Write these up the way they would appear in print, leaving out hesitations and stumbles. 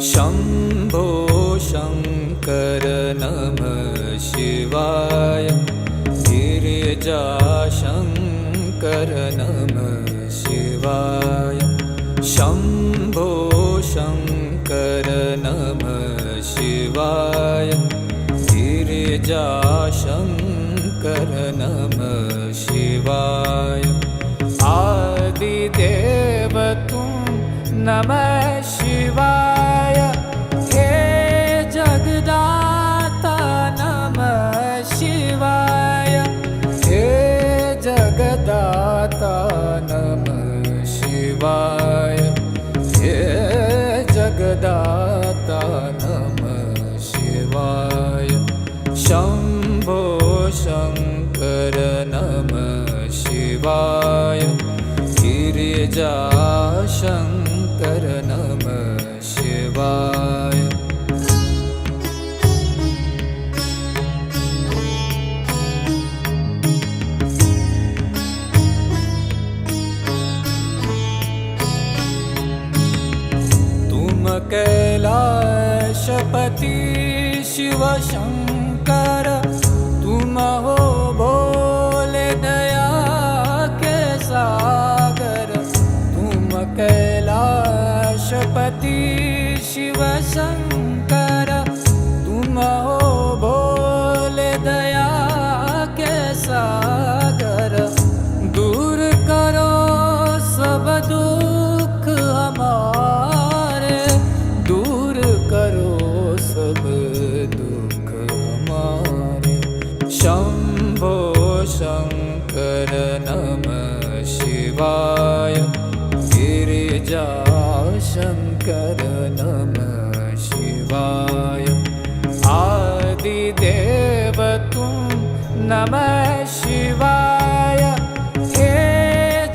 शम्भो शङ्कर नमः शिवाय। गिरिजाशङ्कर नमः शिवाय। शम्भो शङ्कर नमः शिवाय। गिरिजाशङ्कर नमः शिवाय। आदिदेव तुम नमः शिवाय। हे जगदाता नमः शिवाय। हे जगदाता नमः शिवाय। हे जगदाता नमः शिवाय। शम्भो शङ्कर नमः शिवाय। गिरिजाशङ्कर नमः शिवाय। तुम कैलाशपति शिव शंकर। तुम हो भोले दया के सागर। तुम कैलाशपति शिव शंकर। तुम हो भोले दया के सागर। दूर करो सब दुख हमारे। दूर करो सब दुख हमारे। शम्भो शङ्कर नमः शिवाय। गिरिजाशङ्कर नमः शिवाय। आदिदेव तुम नमः शिवाय। हे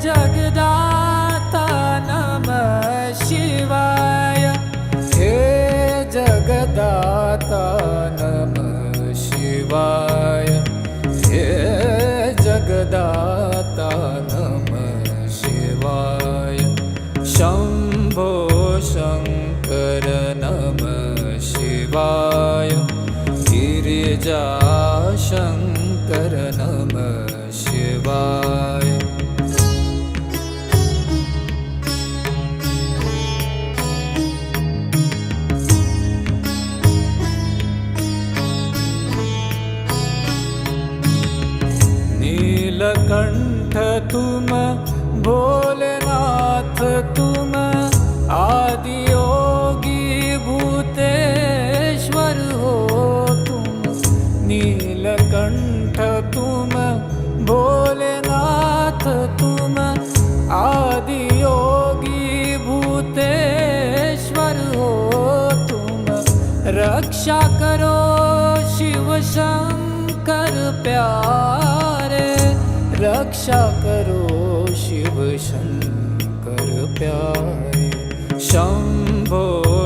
जगदाता नमः शिवाय। हे जगदाता नमः शिवाय। हे जगदाता नमः शिवाय। शम्भो शङ्कर नमः शिवाय। गिरिजाशङ्कर नमः शिवाय। नीलकंठ तुम भोलेनाथ तुम। आदि योगी भूतेश्वर हो तुम। नीलकंठ तुम भोलेनाथ तुम। आदि योगी भूतेश्वर हो तुम। रक्षा करो शिव शंकर प्यारे। रक्षा करो शिव शंकर प्यारे। शम्भो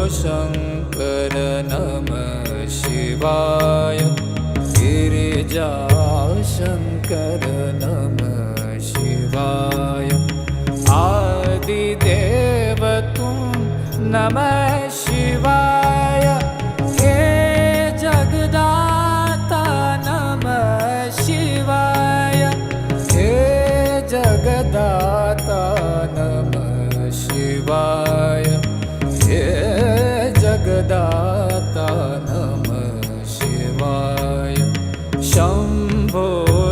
शङ्कर नमः शिवाय। गिरिजाशङ्कर नमः शिवाय। आदिदेव तुम नमः शिवाय। हे जगदाता नमः शिवाय। हे जगदाता नमः शिवाय। हे जगदाता नमः शिवाय। शम्भो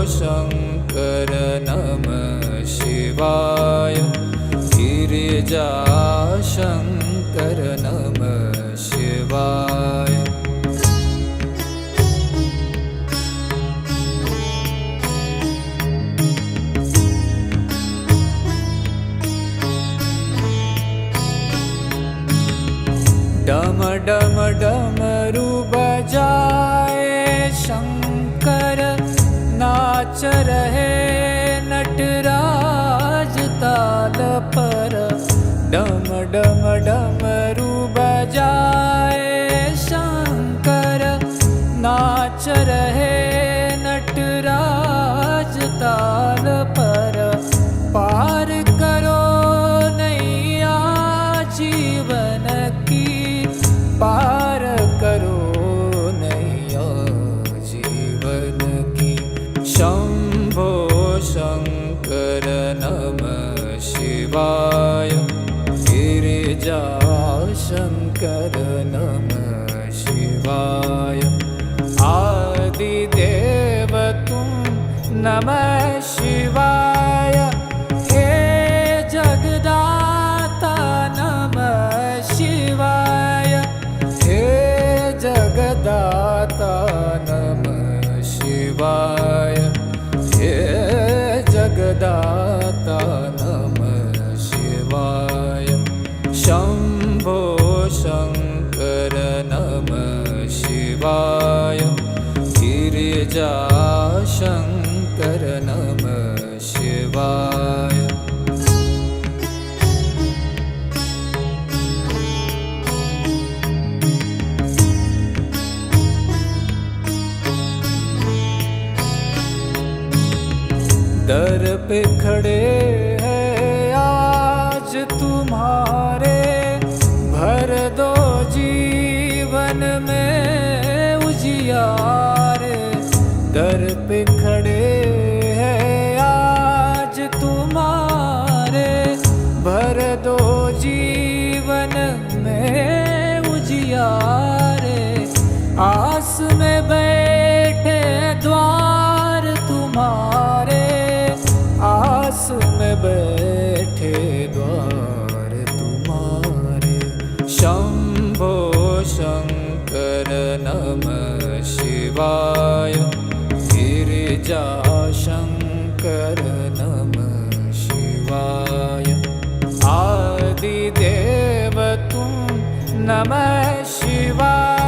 शङ्कर नमः शिवाय। गिरिजाशङ्कर नमः शिवाय। डम डम डमरू बजाए शंकर। नाच रहे नटराज ताल पर। डम डम डमरू बजाए शंकर। नाच रहे नटराज ताल पर। पार करो नैया जीवन की। शङ्कर नमः शिवाय गिरिजाशङ्कर नमः शिवाय आदिदेव तुम नमः शिवाय हे जगदाता नमः शिवाय हे जगदाता नमः शिवाय हे जगदाता नमः शिवाय शम्भो शङ्कर नमः शिवाय गिरिजाशङ्कर नमः शिवाय दर पे खड़े हैं आज तुम्हारे भर दो जीवन में उजियारे दर पे खड़े हैं आज तुम्हारे भर दो जीवन में उजियारे आस में बैठे द्वार तुम्हारे आस में बैठे द्वार तुम्हारे शंभो शंकर नमः शिवाय गिरिजा शंकर नमः शिवाय आदिदेव तुम नमः शिवाय